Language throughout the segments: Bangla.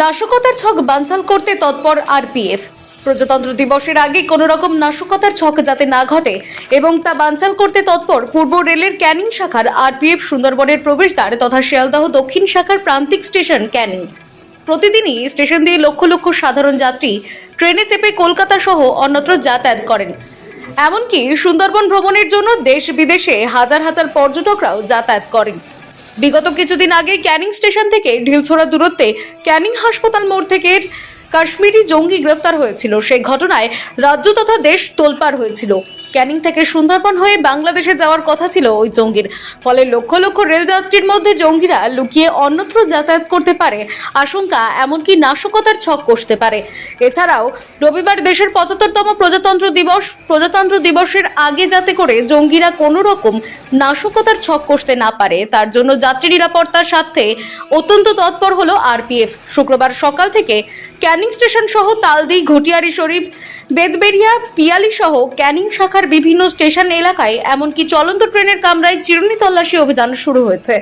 নাশকতার ছক বানচাল করতে তৎপর আরপিএফ। প্রজাতন্ত্র দিবসের আগে কোনো রকম নাশকতার ছক যাতে না ঘটে এবং তা বানচাল করতে তৎপর পূর্ব রেলের ক্যানিং শাখার আরপিএফ সুন্দরবনের প্রবেশদ্বার তথা শিয়ালদহ দক্ষিণ শাখার প্রান্তিক স্টেশন ক্যানিং। প্রতিদিনই স্টেশন দিয়ে লক্ষ লক্ষ সাধারণ যাত্রী ট্রেনে চেপে কলকাতা সহ অন্যত্র যাতায়াত করেন। এমনকি সুন্দরবন ভ্রমণের জন্য দেশ বিদেশে হাজার হাজার পর্যটকরাও যাতায়াত করেন। বিগত কিছুদিন আগে ক্যানিং স্টেশন থেকে ঢিলছোড়া দূরত্বে ক্যানিং হাসপাতাল মোড় থেকে কাশ্মীরি জঙ্গি গ্রেফতার হয়েছিল। সেই ঘটনায় রাজ্য তথা দেশ তোলপাড় হয়েছিল। ক্যানিং থেকে সুন্দরবন হয়ে বাংলাদেশে যাওয়ার কথা ছিল ওই জঙ্গির। ফলে লক্ষ লক্ষ রেলযাত্রীর মধ্যে জঙ্গিরা লুকিয়ে অন্যত্র যাতায়াত করতে পারে আশঙ্কা, এমনকি নাশকতার ছক কষতে পারে। এছাড়াও রবিবার দেশের ৭৫তম প্রজাতন্ত্র দিবসের আগে যাতে করে জঙ্গিরা কোনো রকম নাশকতার ছক কষতে না পারে তার জন্য যাত্রী নিরাপত্তার স্বার্থে অত্যন্ত তৎপর হলো আরপিএফ। শুক্রবার সকাল থেকে ক্যানিং স্টেশন সহ তালদি, ঘটিয়ারি শরীফ, বেদবেরিয়া, পিয়ালি সহ ক্যানিং শাখার বিভিন্ন স্টেশন এলাকায় এমনকি চলন্ত ট্রেনের কামরায় চিরুনি তল্লাশি অভিযান শুরু হয়েছে।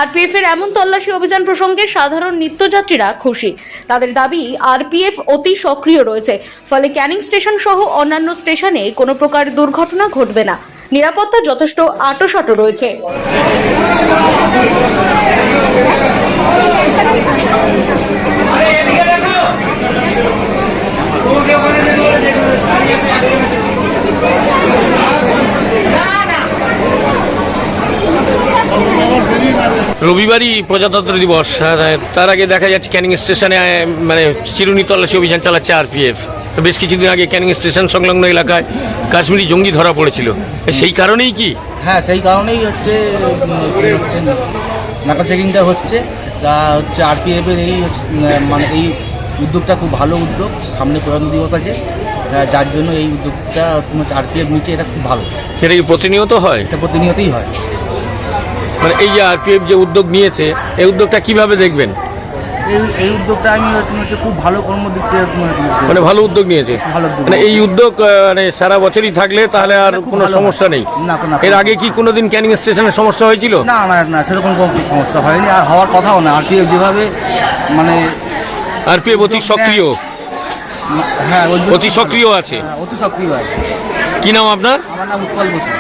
আরপিএফ এর এমন তল্লাশি অভিযান প্রসঙ্গে সাধারণ নিত্যযাত্রীরা খুশি। তাদের দাবি, আরপিএফ অতি সক্রিয় রয়েছে, ফলে ক্যানিং স্টেশন সহ অন্যান্য স্টেশনে কোনো প্রকার দুর্ঘটনা ঘটবে না। নিরাপত্তা যথেষ্ট আঁটোসাঁটো রয়েছে। রবিবারই প্রজাতন্ত্র দিবস, তার আগে দেখা যাচ্ছে ক্যানিং স্টেশনে মানে চিরুনি তল্লাশি অভিযান চালাচ্ছে আরপিএফ। বেশ কিছুদিন আগে ক্যানিং স্টেশন সংলগ্ন এলাকায় কাশ্মীরি জঙ্গি ধরা পড়েছিল, সেই কারণেই কি? হ্যাঁ, সেই কারণেই হচ্ছে নাকা চেকিংটা হচ্ছে। তা হচ্ছে আরপিএফের এই মানে এই উদ্যোগটা খুব ভালো উদ্যোগ। সামনে প্রজাতন্ত্র দিবস আছে, যার জন্য এই উদ্যোগটা আরপিএফ নিচ্ছে, এটা খুব ভালো। সেটা কি প্রতিনিয়ত হয়? এটা প্রতিনিয়তই হয়। মানে এই যে আরপিএফ যে উদ্যোগ নিয়েছে, এই উদ্যোগটা কিভাবে দেখবেন? এই উদ্যোগটা আমি হচ্ছে খুব ভালো কর্মদিক থেকে মানে ভালো উদ্যোগ নিয়েছে। মানে এই উদ্যোগ মানে সারা বছরই থাকলে তাহলে আর কোনো সমস্যা নেই? না। এর আগে কি কোনোদিন ক্যানিং স্টেশনের সমস্যা হয়েছিল? না, সেরকম কোনো সমস্যা হয়নি, আর হওয়ার কথাও না। আরপিএফ যেভাবে মানে আরপিএফ অতি সক্রিয়। হ্যাঁ, অতি সক্রিয় আছে। অতি সক্রিয় আছে। কি নাম আপনার? আমার নাম উৎপল বসু।